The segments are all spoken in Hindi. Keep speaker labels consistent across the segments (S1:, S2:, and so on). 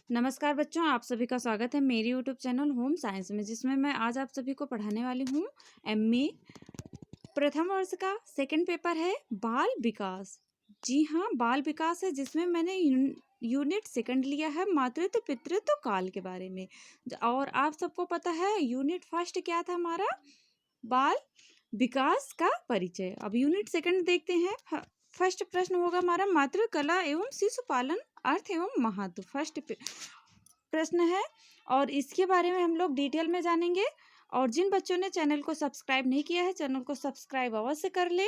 S1: नमस्कार बच्चों, आप सभी का स्वागत है मेरी यूट्यूब चैनल होम साइंस में, जिसमें मैं आज आप सभी को पढ़ाने वाली हूँ एमए प्रथम वर्ष का सेकंड पेपर है बाल विकास। जी हाँ, बाल विकास है, जिसमें मैंने यूनिट सेकंड लिया है मातृत्व पितृत्व काल के बारे में। और आप सबको पता है यूनिट फर्स्ट क्या था हमारा, बाल विकास का परिचय। अब यूनिट सेकंड देखते हैं। फर्स्ट प्रश्न होगा हमारा मातृ कला एवं शिशु पालन अर्थ एवं महत्व। फर्स्ट प्रश्न है और इसके बारे में हम लोग डिटेल में जानेंगे। और जिन बच्चों ने चैनल को सब्सक्राइब नहीं किया है, चैनल को सब्सक्राइब अवश्य कर ले।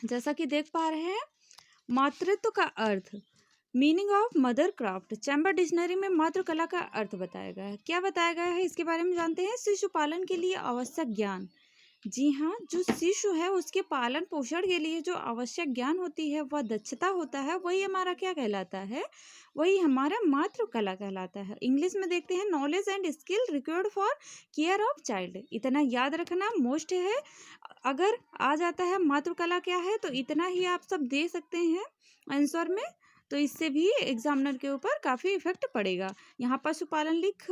S1: जैसा कि देख पा रहे हैं, मातृत्व का अर्थ, meaning of mother craft, chamber dictionary में मातृ कला का अर्थ बताया गया है। क्या बताया गया है इसके बारे में जानते हैं। शिशु पालन के लिए आवश्यक ज्ञान। जी हाँ, जो शिशु है उसके पालन पोषण के लिए जो आवश्यक ज्ञान होती है, वह दक्षता होता है, वही हमारा क्या कहलाता है, वही हमारा मातृ कला कहलाता है। इंग्लिश में देखते हैं, knowledge and skill required for care of child. इतना याद रखना मोस्ट है। अगर आ जाता है मातृ कला क्या है, तो इतना ही आप सब दे सकते हैं आंसर में, तो इससे भी एग्जामिनर के ऊपर काफ़ी इफेक्ट पड़ेगा। यहाँ पशुपालन लिख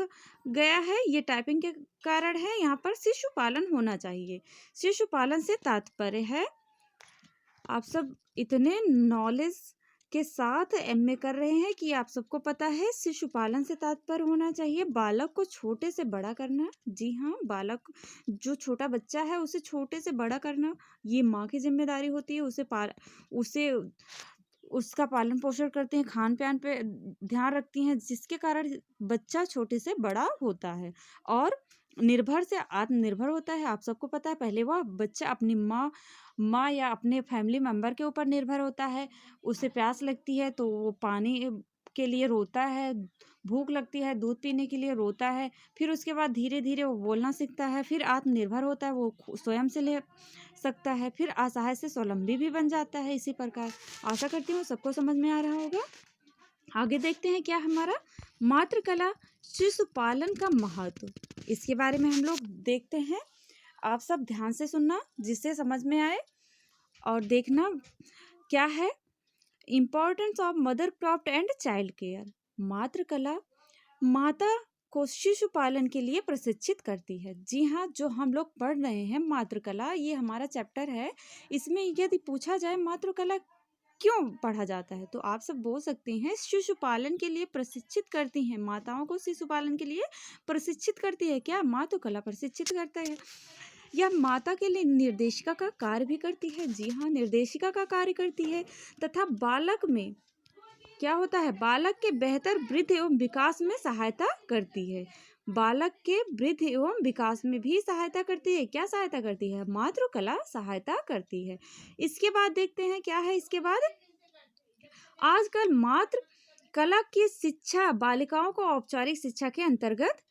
S1: गया है, ये टाइपिंग के कारण है। यहाँ पर शिशु पालन होना चाहिए। शिशु पालन से तात्पर्य है, आप सब इतने नॉलेज के साथ एमए कर रहे हैं कि आप सबको पता है शिशु पालन से तात्पर्य होना चाहिए बालक को छोटे से बड़ा करना। जी हाँ, बालक जो छोटा बच्चा है उसे छोटे से बड़ा करना ये माँ की जिम्मेदारी होती है। उसे उसका पालन पोषण करते हैं, खान पान पे ध्यान रखती हैं, जिसके कारण बच्चा छोटे से बड़ा होता है और निर्भर से आत्मनिर्भर होता है। आप सबको पता है, पहले वह बच्चा अपनी माँ या अपने फैमिली मेंबर के ऊपर निर्भर होता है। उसे प्यास लगती है तो वो पानी के लिए रोता है, भूख लगती है दूध पीने के लिए रोता है। फिर उसके बाद धीरे धीरे वो बोलना सीखता है, फिर आत्मनिर्भर होता है, वो स्वयं से ले सकता है, फिर असहाय से स्वावलंबी भी बन जाता है। इसी प्रकार आशा करती हूँ सबको समझ में आ रहा होगा। आगे देखते हैं क्या हमारा मातृकला शिशु पालन का महत्व, इसके बारे में हम लोग देखते हैं। आप सब ध्यान से सुनना जिससे समझ में आए और देखना क्या है importance of mother craft and child care. मातृकला माता को शिशु पालन के लिए प्रशिक्षित करती है। जी हाँ, जो हम लोग पढ़ रहे हैं मातृकला, ये हमारा चैप्टर है। इसमें यदि पूछा जाए मातृकला क्यों पढ़ा जाता है, तो आप सब बोल सकते हैं शिशु पालन के लिए प्रशिक्षित करती हैं। माताओं को शिशु पालन के लिए प्रशिक्षित करती है। क्या मातृकला प्रशिक्षित करता है, यह माता के लिए निर्देशिका का कार्य भी करती है। जी हाँ, निर्देशिका का कार्य करती है तथा बालक में क्या होता है, बालक के बेहतर वृद्धि एवं विकास में सहायता करती है। बालक के वृद्धि एवं विकास में भी सहायता करती है। क्या सहायता करती है, मातृकला सहायता करती है। इसके बाद देखते हैं क्या है इसके बाद, आजकल मात्र कला की शिक्षा बालिकाओं को औपचारिक शिक्षा के अंतर्गत।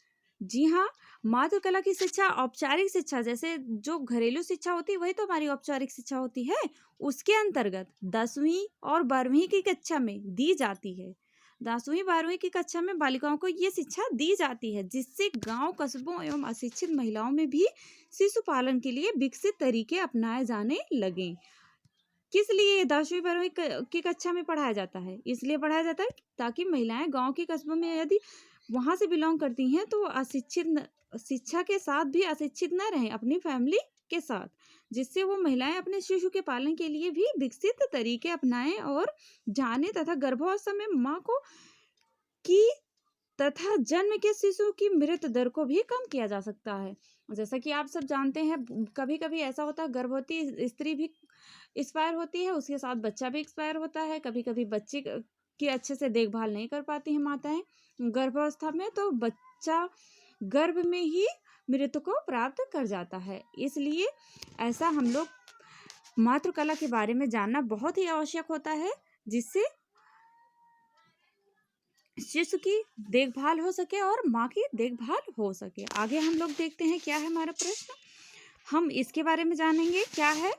S1: जी हाँ, मात्र कला की शिक्षा औपचारिक शिक्षा, जैसे जो घरेलू शिक्षा होती है वही तो हमारी औपचारिक शिक्षा होती है, उसके अंतर्गत 10वीं और 12वीं की कक्षा में दी जाती है। 10वीं 12वीं की कक्षा में बालिकाओं को ये शिक्षा दी जाती है, जिससे गांव कस्बों एवं अशिक्षित महिलाओं में भी शिशु पालन के लिए विकसित तरीके अपनाए जाने लगे। किस लिए 10वीं 12वीं की कक्षा में पढ़ाया जाता है, इसलिए पढ़ाया जाता है ताकि महिलाएं गांव के कस्बों में यदि वहां से बिलोंग करती हैं तो अशिक्षित शिक्षा के साथ भी अशिक्षित न रहें अपनी फैमिली के साथ, जिससे वो महिलाएं अपने शिशु के पालन के लिए भी विकसित तरीके अपनाएं और जाने तथा गर्भावस्था में माँ को की तथा जन्म के शिशु की मृत्यु दर को भी कम किया जा सकता है। जैसा कि आप सब जानते हैं, कभी कभी ऐसा होता है गर्भवती स्त्री भी एक्सपायर होती है, उसके साथ बच्चा भी एक्सपायर होता है। कभी कभी बच्चे की अच्छे से देखभाल नहीं कर पाती हैं माताएं गर्भावस्था में, तो बच्चा गर्भ में ही मृत्यु को प्राप्त कर जाता है। इसलिए ऐसा हम लोग मातृकला के बारे में जानना बहुत ही आवश्यक होता है, जिससे शिशु की देखभाल हो सके और माँ की देखभाल हो सके। आगे हम लोग देखते हैं क्या है हमारा प्रश्न, हम इसके बारे में जानेंगे क्या है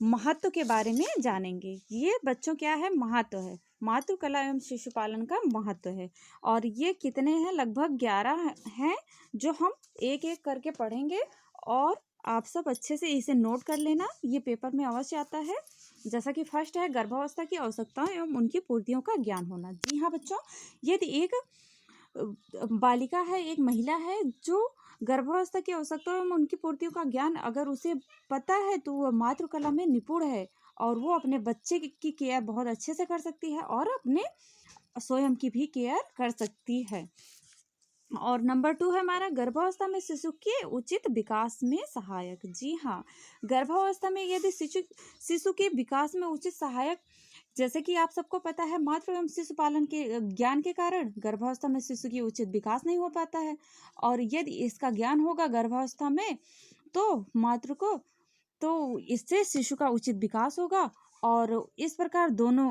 S1: महत्व के बारे में जानेंगे। ये बच्चों क्या है महत्व है, मातृकला एवं शिशु पालन का महत्व है। और ये कितने हैं, लगभग 11 हैं, जो हम एक एक करके पढ़ेंगे। और आप सब अच्छे से इसे नोट कर लेना, ये पेपर में अवश्य आता है। जैसा कि फर्स्ट है गर्भावस्था की आवश्यकताओं एवं उनकी पूर्तियों का ज्ञान होना। जी हाँ बच्चों, यदि एक बालिका है, एक महिला है जो गर्भावस्था की आवश्यकताओं एवं उनकी पूर्तियों का ज्ञान अगर उसे पता है तो वह मातृकला में निपुण है और वो अपने बच्चे की केयर बहुत अच्छे से कर सकती है और अपने स्वयं की भी केयर कर सकती है। और नंबर 2 है हमारा गर्भावस्था में शिशु के उचित विकास में सहायक। जी हाँ, गर्भावस्था में यदि शिशु के विकास में उचित सहायक, जैसे कि आप सबको पता है मातृ एवं शिशु पालन के ज्ञान के कारण गर्भावस्था में शिशु की उचित विकास नहीं हो पाता है, और यदि इसका ज्ञान होगा गर्भावस्था में तो मातृ को, तो इससे शिशु का उचित विकास होगा और इस प्रकार दोनों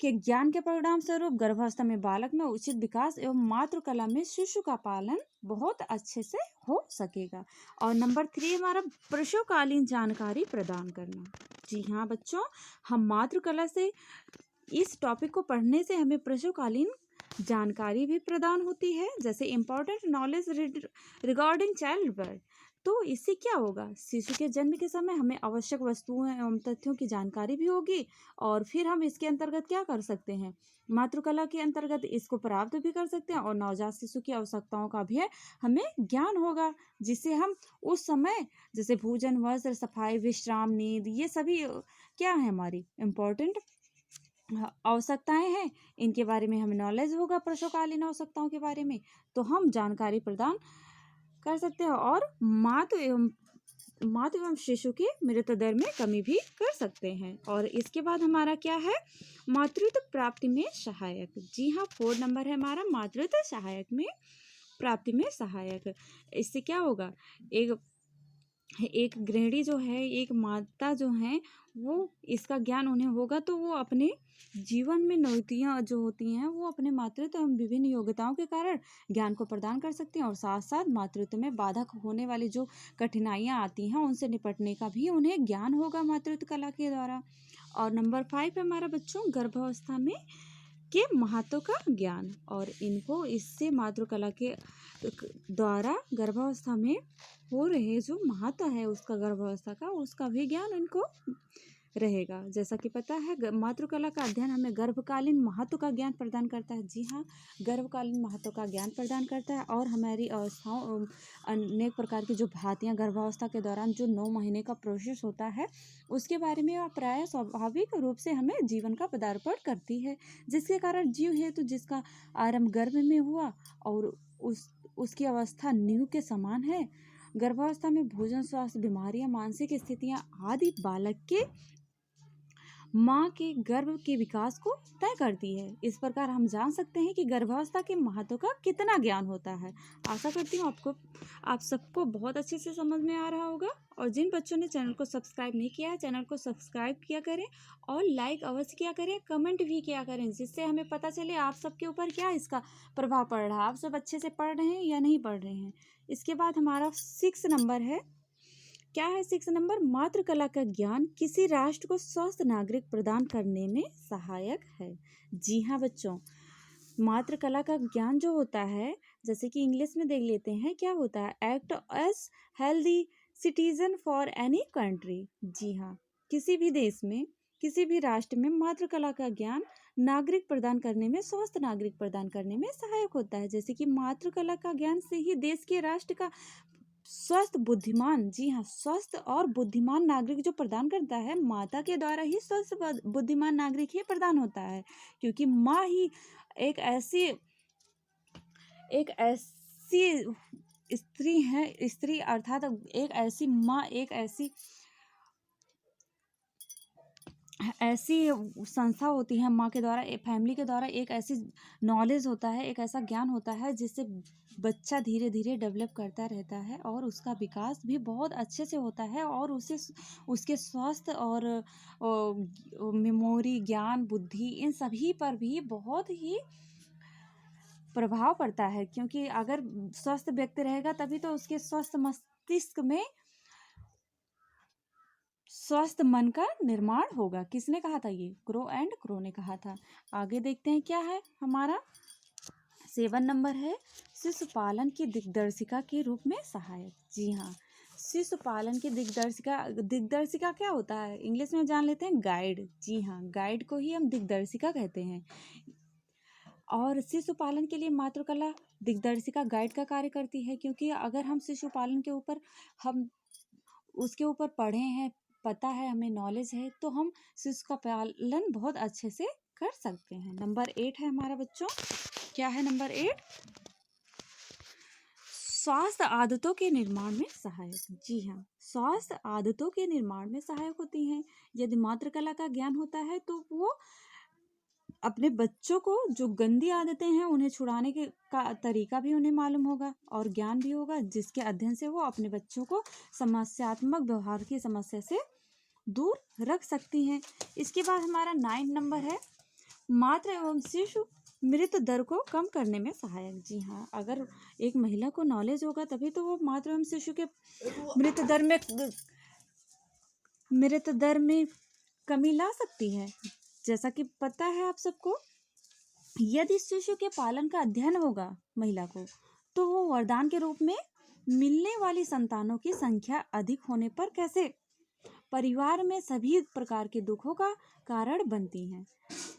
S1: के ज्ञान के परिणाम स्वरूप गर्भावस्था में बालक में उचित विकास एवं मातृकला में शिशु का पालन बहुत अच्छे से हो सकेगा। और नंबर 3 हमारा प्रसवकालीन जानकारी प्रदान करना। जी हाँ बच्चों, हम मातृकला से इस टॉपिक को पढ़ने से हमें प्रसवकालीन जानकारी भी प्रदान होती है, जैसे important knowledge regarding child birth. तो इससे क्या होगा, शिशु के जन्म के समय हमें आवश्यक वस्तुओं एवं तथ्यों की जानकारी भी होगी और फिर हम इसके अंतर्गत क्या कर सकते हैं, मातृकला के अंतर्गत इसको प्राप्त भी कर सकते हैं और नवजात शिशु की आवश्यकताओं का भी हमें ज्ञान होगा, जिससे हम उस समय जैसे भोजन, वस्त्र, सफाई, विश्राम, नींद, ये सभी क्या है हमारी इम्पोर्टेंट आवश्यकताएं हैं, इनके बारे में हमें नॉलेज होगा प्रसवकालीन आवश्यकताओं के बारे में, तो हम जानकारी प्रदान कर सकते हैं और मातृ एवं शिशु की मृत्यु दर में कमी भी कर सकते हैं। और इसके बाद हमारा क्या है, मातृत्व प्राप्ति में सहायक। जी हाँ, 4 नंबर है हमारा मातृत्व सहायक में प्राप्ति में सहायक। इससे क्या होगा, एक गृहिणी जो है, एक माता जो है, वो इसका ज्ञान उन्हें होगा तो वो अपने जीवन में नौकरियां जो होती हैं वो अपने मातृत्व एवं विभिन्न योग्यताओं के कारण ज्ञान को प्रदान कर सकती हैं और साथ साथ मातृत्व में बाधक होने वाली जो कठिनाइयां आती हैं उनसे निपटने का भी उन्हें ज्ञान होगा मातृत्व कला के द्वारा। और नंबर 5 है हमारा बच्चों गर्भावस्था में के महत्व का ज्ञान, और इनको इससे मातृकला के द्वारा गर्भावस्था में हो रहे जो महत्व है उसका, गर्भावस्था का, उसका भी ज्ञान इनको रहेगा। जैसा कि पता है मातृकला का अध्ययन हमें गर्भकालीन महत्व का ज्ञान प्रदान करता है। जी हाँ, गर्भकालीन महत्व का ज्ञान प्रदान करता है और हमारी अवस्थाओं, अनेक प्रकार की जो भांतियाँ गर्भावस्था के दौरान जो 9 महीने का प्रोसेस होता है उसके बारे में वह प्राय स्वाभाविक रूप से हमें जीवन का पदार्पण करती है, जिसके कारण जीव हेतु जिसका आरंभ गर्भ में हुआ और उसकी अवस्था नींव के समान है। गर्भावस्था में भोजन, स्वास्थ्य, बीमारियां, मानसिक स्थितियां आदि बालक के माँ के गर्भ के विकास को तय करती है। इस प्रकार हम जान सकते हैं कि गर्भावस्था के महत्व का कितना ज्ञान होता है। आशा करती हूँ आप सबको बहुत अच्छे से समझ में आ रहा होगा। और जिन बच्चों ने चैनल को सब्सक्राइब नहीं किया है, चैनल को सब्सक्राइब किया करें और लाइक अवश्य किया करें, कमेंट भी किया करें, जिससे हमें पता चले आप सबके ऊपर क्या इसका प्रभाव पड़ रहा है, आप सब अच्छे से पढ़ रहे हैं या नहीं पढ़ रहे हैं। इसके बाद हमारा 6 नंबर है, क्या है 6 नंबर, मातृकला का ज्ञान किसी राष्ट्र को स्वस्थ नागरिक प्रदान करने में सहायक है। जी हाँ बच्चों, मातृकला का ज्ञान जो होता है, जैसे कि इंग्लिश में देख लेते हैं क्या होता है, act as healthy citizen for any country. जी हाँ, किसी भी देश में, किसी भी राष्ट्र में मातृकला का ज्ञान नागरिक प्रदान करने में, स्वस्थ नागरिक प्रदान करने में सहायक होता है। जैसे कि मातृकला का ज्ञान से ही देश के राष्ट्र का स्वस्थ बुद्धिमान, जी हाँ, स्वस्थ और बुद्धिमान नागरिक जो प्रदान करता है, माता के द्वारा ही स्वस्थ बुद्धिमान नागरिक ही प्रदान होता है, क्योंकि माँ ही एक ऐसी स्त्री है, स्त्री अर्थात एक ऐसी माँ, एक ऐसी संस्था होती है माँ के द्वारा, फैमिली के द्वारा एक ऐसी नॉलेज होता है, एक ऐसा ज्ञान होता है जिससे बच्चा धीरे धीरे डेवलप करता रहता है और उसका विकास भी बहुत अच्छे से होता है और उसके स्वास्थ्य और मेमोरी, ज्ञान, बुद्धि, इन सभी पर भी बहुत ही प्रभाव पड़ता है। क्योंकि अगर स्वस्थ व्यक्ति रहेगा तभी तो उसके स्वस्थ मस्तिष्क में स्वस्थ मन का निर्माण होगा। किसने कहा था ये, क्रो एंड क्रो ने कहा था। आगे देखते हैं क्या है हमारा 7 नंबर है, शिशु पालन की दिग्दर्शिका के रूप में सहायक। जी हाँ, शिशु पालन की दिग्दर्शिका क्या होता है, इंग्लिश में जान लेते हैं गाइड। जी हाँ, गाइड को ही हम दिग्दर्शिका कहते हैं। और शिशु पालन के लिए मातृकला दिग्दर्शिका गाइड का कार्य करती है, क्योंकि अगर हम शिशु पालन के ऊपर हम उसके ऊपर पढ़े हैं, पता है, हमें नॉलेज है, तो हम शिशु का पालन बहुत अच्छे से कर सकते हैं। नंबर 8 है हमारा बच्चों, क्या है नंबर 8? स्वास्थ्य आदतों के निर्माण में सहायक। जी हाँ, स्वास्थ्य आदतों के निर्माण में सहायक होती हैं। यदि मातृकला का ज्ञान होता है तो वो अपने बच्चों को जो गंदी आदतें हैं उन्हें छुड़ाने के का तरीका भी उन्हें मालूम होगा और ज्ञान भी होगा, जिसके अध्ययन से वो अपने बच्चों को समस्यात्मक व्यवहार की समस्या से दूर रख सकती हैं। इसके बाद हमारा 9 नंबर है मातृ एवं शिशु मृत्यु दर को कम करने में सहायक। जी हाँ, अगर एक महिला को नॉलेज होगा तभी तो वो मातृ एवं शिशु के मृत्यु दर में कमी ला सकती है। जैसा कि पता है आप सबको, यदि शिशु के पालन का अध्ययन होगा महिला को, तो वो वरदान के रूप में मिलने वाली संतानों की संख्या अधिक होने पर कैसे परिवार में सभी प्रकार के दुखों का कारण बनती हैं,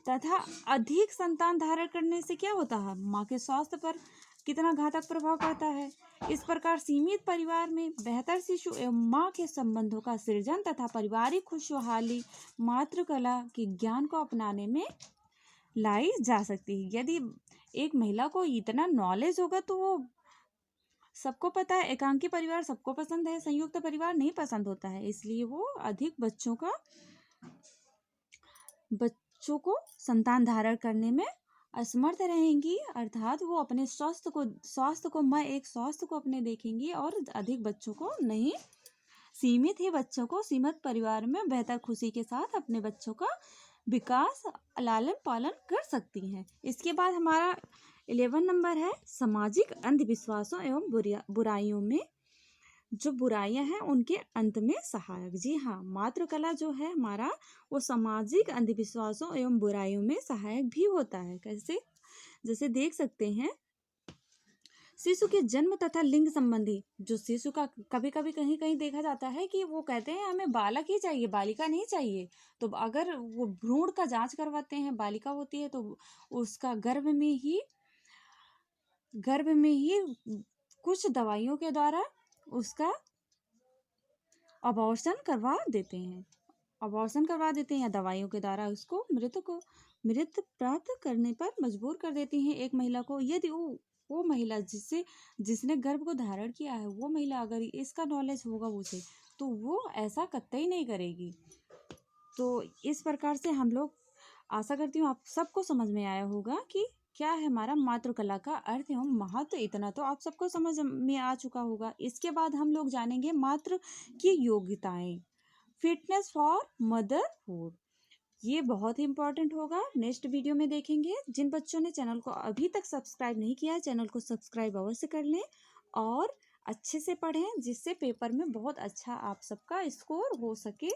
S1: तथा अधिक संतान धारण करने से क्या होता है, माँ के स्वास्थ्य पर कितना घातक प्रभाव पड़ता है। इस प्रकार सीमित परिवार में बेहतर शिशु एवं माँ के संबंधों का सृजन तथा पारिवारिक खुशहाली मातृकला के ज्ञान को अपनाने में लाई जा सकती है। यदि एक महिला को इतना नॉलेज होगा तो वो, सबको पता है एकांकी परिवार सबको पसंद है, संयुक्त परिवार नहीं पसंद होता है, इसलिए वो अधिक बच्चों को संतान धारण करने में असमर्थ रहेंगी, अर्थात वो अपने स्वास्थ्य को अपने देखेंगी और अधिक बच्चों को नहीं, सीमित ही बच्चों को सीमित परिवार में बेहतर खुशी के साथ अपने बच्चों का विकास लालन पालन कर सकती हैं। इसके बाद हमारा 11 नंबर है सामाजिक अंधविश्वासों एवं बुराइयों में, जो बुराइयां हैं उनके अंत में सहायक। जी हाँ, मातृकला जो है हमारा वो सामाजिक अंधविश्वासों एवं बुराइयों में सहायक भी होता है। कैसे? जैसे देख सकते हैं, शिशु के जन्म तथा लिंग संबंधी जो शिशु का कभी कभी कहीं कहीं देखा जाता है कि वो कहते हैं हमें बालक ही चाहिए, बालिका नहीं चाहिए, तो अगर वो भ्रूण का जांच करवाते हैं, बालिका होती है तो उसका गर्भ में ही कुछ दवाइयों के द्वारा उसका अबॉर्शन करवा देते हैं या दवाइयों के द्वारा उसको मृत प्राप्त करने पर मजबूर कर देती हैं एक महिला को। यदि वो महिला जिसने गर्भ को धारण किया है, वो महिला अगर इसका नॉलेज होगा उसे, तो वो ऐसा कतई नहीं करेगी। तो इस प्रकार से हम लोग, आशा करती हूँ आप सबको समझ में आया होगा कि क्या है हमारा मातृकला का अर्थ एवं महत्व, इतना तो आप सबको समझ में आ चुका होगा। इसके बाद हम लोग जानेंगे मातृ की योग्यताएं, फिटनेस फॉर मदरहुड। ये बहुत ही इंपॉर्टेंट होगा, नेक्स्ट वीडियो में देखेंगे। जिन बच्चों ने चैनल को अभी तक सब्सक्राइब नहीं किया है, चैनल को सब्सक्राइब अवश्य कर लें और अच्छे से पढ़ें, जिससे पेपर में बहुत अच्छा आप सबका स्कोर हो सके।